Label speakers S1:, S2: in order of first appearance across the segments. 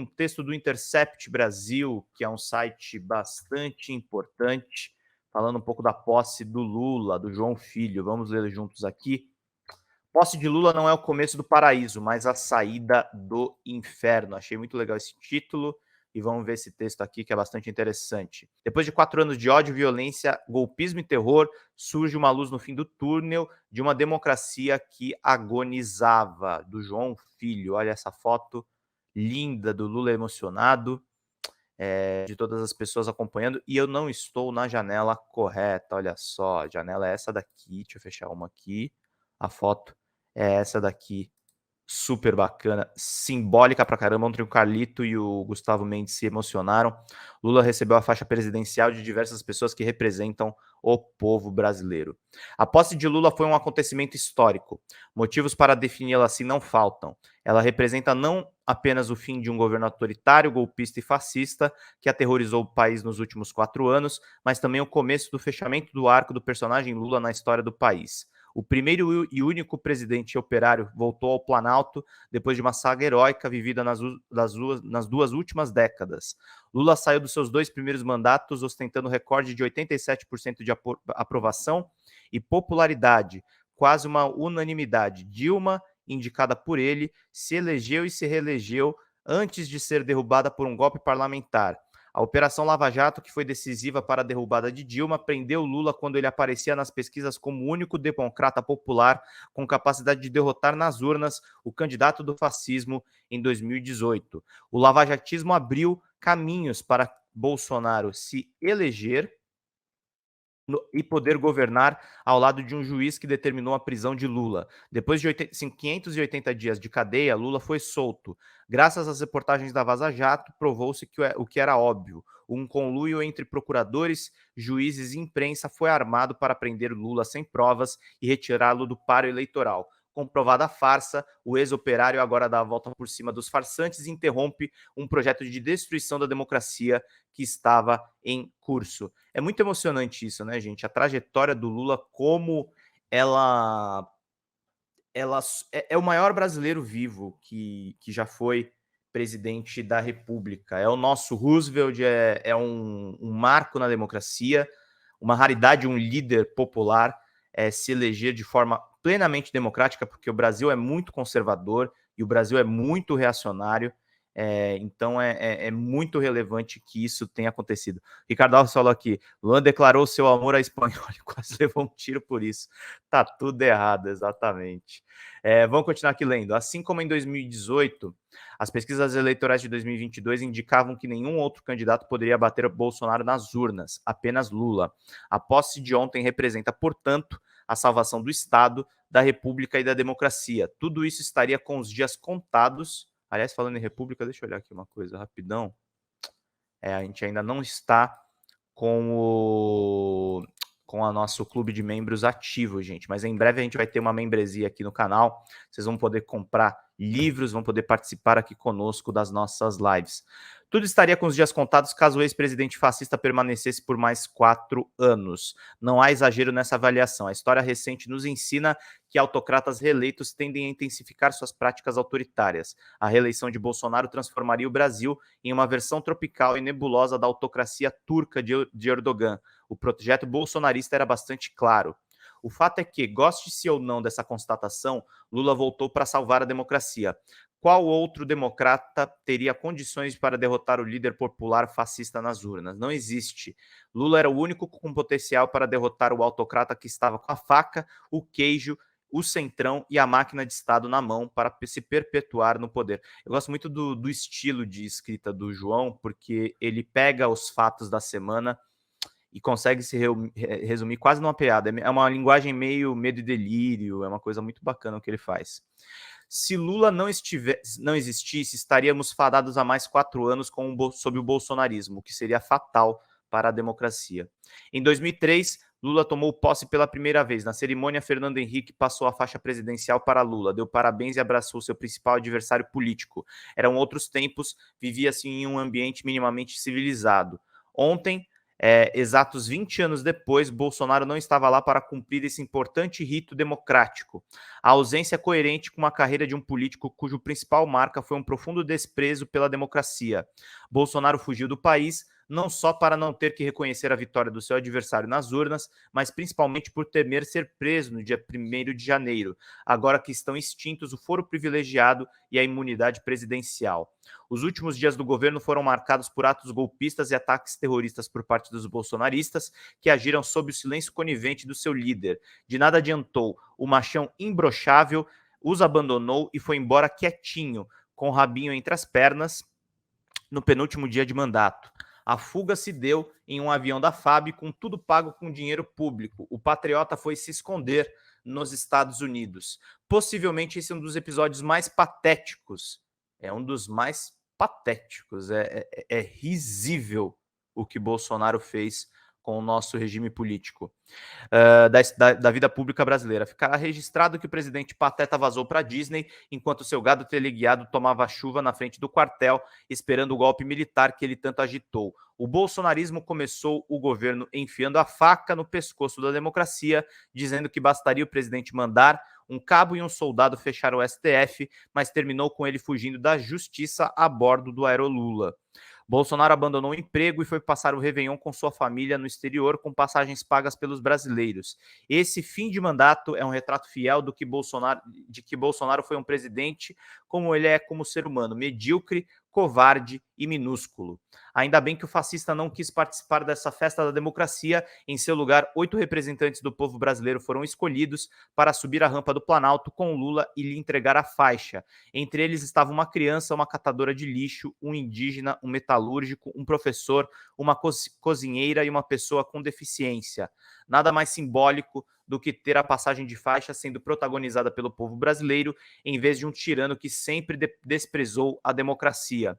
S1: um texto do Intercept Brasil, que é um site bastante importante, falando um pouco da posse do Lula, do João Filho. Vamos ler juntos aqui. Posse de Lula não é o começo do paraíso, mas a saída do inferno. Achei muito legal esse título e vamos ver esse texto aqui que é bastante interessante. Depois de 4 anos de ódio, violência, golpismo e terror, surge uma luz no fim do túnel de uma democracia que agonizava. Do João Filho. Olha essa foto linda do Lula emocionado, de todas as pessoas acompanhando, e eu não estou na janela correta. Olha só, a janela é essa daqui. Deixa eu fechar uma aqui. A foto é essa daqui, super bacana, simbólica pra caramba. Ontem o Carlito e o Gustavo Mendes se emocionaram. Lula recebeu a faixa presidencial de diversas pessoas que representam o povo brasileiro. A posse de Lula foi um acontecimento histórico. Motivos para defini-la assim não faltam. Ela representa não apenas o fim de um governo autoritário, golpista e fascista que aterrorizou o país nos últimos 4 anos, mas também o começo do fechamento do arco do personagem Lula na história do país. O primeiro e único presidente operário voltou ao Planalto depois de uma saga heróica vivida nas duas últimas décadas. Lula saiu dos seus 2 primeiros mandatos ostentando recorde de 87% de aprovação e popularidade, quase uma unanimidade. Dilma, indicada por ele, se elegeu e se reelegeu antes de ser derrubada por um golpe parlamentar. A Operação Lava Jato, que foi decisiva para a derrubada de Dilma, prendeu Lula quando ele aparecia nas pesquisas como o único democrata popular com capacidade de derrotar nas urnas o candidato do fascismo em 2018. O lavajatismo abriu caminhos para Bolsonaro se eleger e poder governar ao lado de um juiz que determinou a prisão de Lula. Depois de 580 dias de cadeia, Lula foi solto. Graças às reportagens da Vaza Jato, provou-se que o que era óbvio. Um conluio entre procuradores, juízes e imprensa foi armado para prender Lula sem provas e retirá-lo do páreo eleitoral. Comprovada a farsa, o ex-operário agora dá a volta por cima dos farsantes e interrompe um projeto de destruição da democracia que estava em curso. É muito emocionante isso, né, gente? A trajetória do Lula, como ela é o maior brasileiro vivo que já foi presidente da República. É o nosso Roosevelt, é um marco na democracia, uma raridade, um líder popular se eleger de forma plenamente democrática, porque o Brasil é muito conservador e o Brasil é muito reacionário. Então é muito relevante que isso tenha acontecido. Ricardo Alves falou aqui: Luan declarou seu amor a espanhol e quase levou um tiro por isso. Tá tudo errado, exatamente. Vamos continuar aqui lendo. Assim como em 2018, as pesquisas eleitorais de 2022 indicavam que nenhum outro candidato poderia bater Bolsonaro nas urnas, apenas Lula. A posse de ontem representa, portanto, a salvação do Estado, da República e da democracia. Tudo isso estaria com os dias contados. Aliás, falando em República, deixa eu olhar aqui uma coisa rapidão. A gente ainda não está com a nosso clube de membros ativo, gente. Mas em breve a gente vai ter uma membresia aqui no canal. Vocês vão poder comprar livros, vão poder participar aqui conosco das nossas lives. Tudo estaria com os dias contados caso o ex-presidente fascista permanecesse por mais 4 anos. Não há exagero nessa avaliação. A história recente nos ensina que autocratas reeleitos tendem a intensificar suas práticas autoritárias. A reeleição de Bolsonaro transformaria o Brasil em uma versão tropical e nebulosa da autocracia turca de Erdogan. O projeto bolsonarista era bastante claro. O fato é que, goste-se ou não dessa constatação, Lula voltou para salvar a democracia. Qual outro democrata teria condições para derrotar o líder popular fascista nas urnas? Não existe. Lula era o único com potencial para derrotar o autocrata que estava com a faca, o queijo, o centrão e a máquina de Estado na mão para se perpetuar no poder. Eu gosto muito do estilo de escrita do João, porque ele pega os fatos da semana e consegue se resumir quase numa piada. É uma linguagem meio medo e delírio, é uma coisa muito bacana o que ele faz. Se Lula não existisse, estaríamos fadados a mais 4 anos sob o bolsonarismo, o que seria fatal para a democracia. Em 2003, Lula tomou posse pela primeira vez. Na cerimônia, Fernando Henrique passou a faixa presidencial para Lula, deu parabéns e abraçou seu principal adversário político. Eram outros tempos, vivia-se em um ambiente minimamente civilizado. Ontem, exatos 20 anos depois, Bolsonaro não estava lá para cumprir esse importante rito democrático. A ausência é coerente com uma carreira de um político cujo principal marca foi um profundo desprezo pela democracia. Bolsonaro fugiu do país não só para não ter que reconhecer a vitória do seu adversário nas urnas, mas principalmente por temer ser preso no dia 1º de janeiro, agora que estão extintos o foro privilegiado e a imunidade presidencial. Os últimos dias do governo foram marcados por atos golpistas e ataques terroristas por parte dos bolsonaristas, que agiram sob o silêncio conivente do seu líder. De nada adiantou, o machão imbrochável os abandonou e foi embora quietinho, com o rabinho entre as pernas, no penúltimo dia de mandato. A fuga se deu em um avião da FAB, com tudo pago com dinheiro público. O patriota foi se esconder nos Estados Unidos. Possivelmente esse é um dos episódios mais patéticos. É um dos mais patéticos. É risível o que Bolsonaro fez com o nosso regime político. Da vida pública brasileira. Ficará registrado que o presidente Pateta vazou para a Disney enquanto seu gado teleguiado tomava chuva na frente do quartel, esperando o golpe militar que ele tanto agitou. O bolsonarismo começou o governo enfiando a faca no pescoço da democracia, dizendo que bastaria o presidente mandar um cabo e um soldado fechar o STF, mas terminou com ele fugindo da justiça a bordo do Aerolula. Bolsonaro abandonou o emprego e foi passar o Réveillon com sua família no exterior, com passagens pagas pelos brasileiros. Esse fim de mandato é um retrato fiel de que Bolsonaro foi um presidente como ele é como ser humano, medíocre, covarde e minúsculo. Ainda bem que o fascista não quis participar dessa festa da democracia. Em seu lugar, 8 representantes do povo brasileiro foram escolhidos para subir a rampa do Planalto com Lula e lhe entregar a faixa. Entre eles estava uma criança, uma catadora de lixo, um indígena, um metalúrgico, um professor, uma cozinheira e uma pessoa com deficiência. Nada mais simbólico do que ter a passagem de faixa sendo protagonizada pelo povo brasileiro, em vez de um tirano que sempre desprezou a democracia.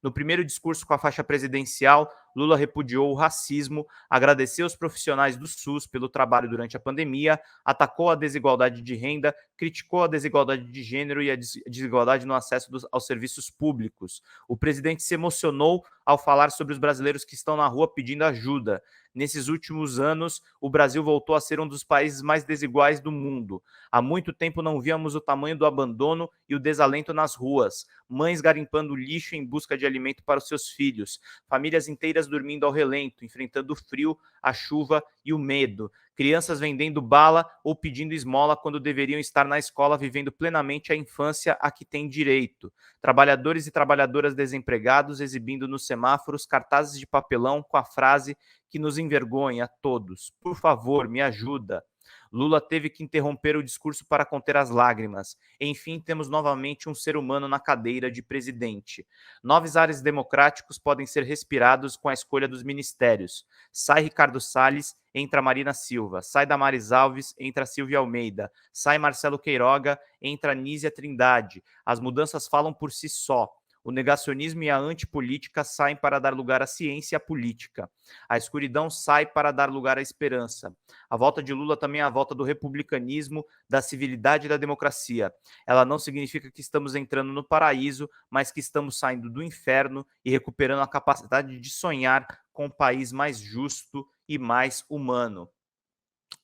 S1: No primeiro discurso com a faixa presidencial, Lula repudiou o racismo, agradeceu aos profissionais do SUS pelo trabalho durante a pandemia, atacou a desigualdade de renda, criticou a desigualdade de gênero e a desigualdade no acesso aos serviços públicos. O presidente se emocionou ao falar sobre os brasileiros que estão na rua pedindo ajuda. Nesses últimos anos, o Brasil voltou a ser um dos países mais desiguais do mundo. Há muito tempo não víamos o tamanho do abandono e o desalento nas ruas. Mães garimpando lixo em busca de alimento para os seus filhos. Famílias inteiras dormindo ao relento, enfrentando o frio, a chuva e o medo. Crianças vendendo bala ou pedindo esmola quando deveriam estar na escola vivendo plenamente a infância a que têm direito. Trabalhadores e trabalhadoras desempregados exibindo nos semáforos cartazes de papelão com a frase que nos envergonha a todos. Por favor, me ajuda. Lula teve que interromper o discurso para conter as lágrimas. Enfim, temos novamente um ser humano na cadeira de presidente. Novos ares democráticos podem ser respirados com a escolha dos ministérios. Sai Ricardo Salles, entra Marina Silva. Sai Damares Alves, entra Silvia Almeida. Sai Marcelo Queiroga, entra Nízia Trindade. As mudanças falam por si só. O negacionismo e a antipolítica saem para dar lugar à ciência e à política. A escuridão sai para dar lugar à esperança. A volta de Lula também é a volta do republicanismo, da civilidade e da democracia. Ela não significa que estamos entrando no paraíso, mas que estamos saindo do inferno e recuperando a capacidade de sonhar com um país mais justo e mais humano.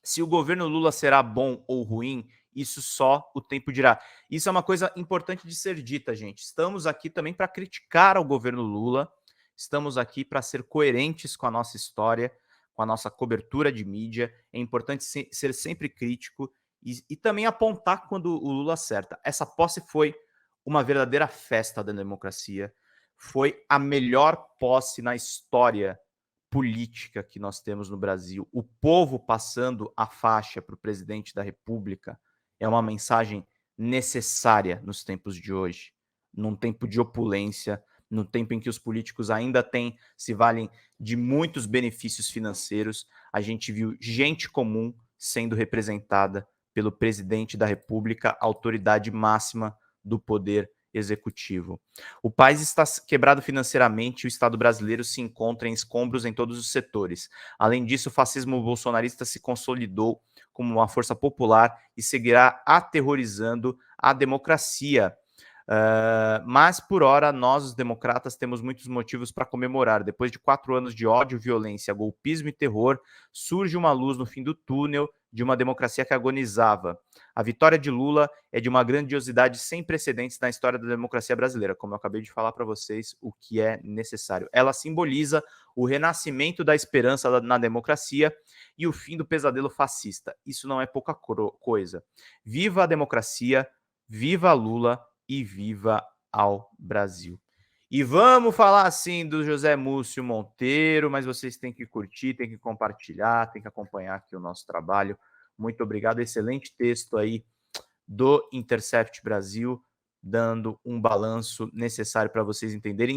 S1: Se o governo Lula será bom ou ruim, isso só o tempo dirá. Isso é uma coisa importante de ser dita, gente. Estamos aqui também para criticar o governo Lula, estamos aqui para ser coerentes com a nossa história, com a nossa cobertura de mídia. É importante ser sempre crítico e também apontar quando o Lula acerta. Essa posse foi uma verdadeira festa da democracia, foi a melhor posse na história política que nós temos no Brasil. O povo passando a faixa para o presidente da República é uma mensagem necessária nos tempos de hoje, num tempo de opulência, num tempo em que os políticos ainda se valem de muitos benefícios financeiros. A gente viu gente comum sendo representada pelo presidente da República, autoridade máxima do poder executivo. O país está quebrado financeiramente e o Estado brasileiro se encontra em escombros em todos os setores. Além disso, o fascismo bolsonarista se consolidou como uma força popular e seguirá aterrorizando a democracia. Mas, por hora, nós, os democratas, temos muitos motivos para comemorar. Depois de 4 anos de ódio, violência, golpismo e terror, surge uma luz no fim do túnel de uma democracia que agonizava. A vitória de Lula é de uma grandiosidade sem precedentes na história da democracia brasileira, como eu acabei de falar para vocês, o que é necessário. Ela simboliza o renascimento da esperança na democracia e o fim do pesadelo fascista. Isso não é pouca coisa. Viva a democracia, viva Lula e viva ao Brasil. E vamos falar assim do José Múcio Monteiro, mas vocês têm que curtir, têm que compartilhar, têm que acompanhar aqui o nosso trabalho. Muito obrigado, excelente texto aí do Intercept Brasil, dando um balanço necessário para vocês entenderem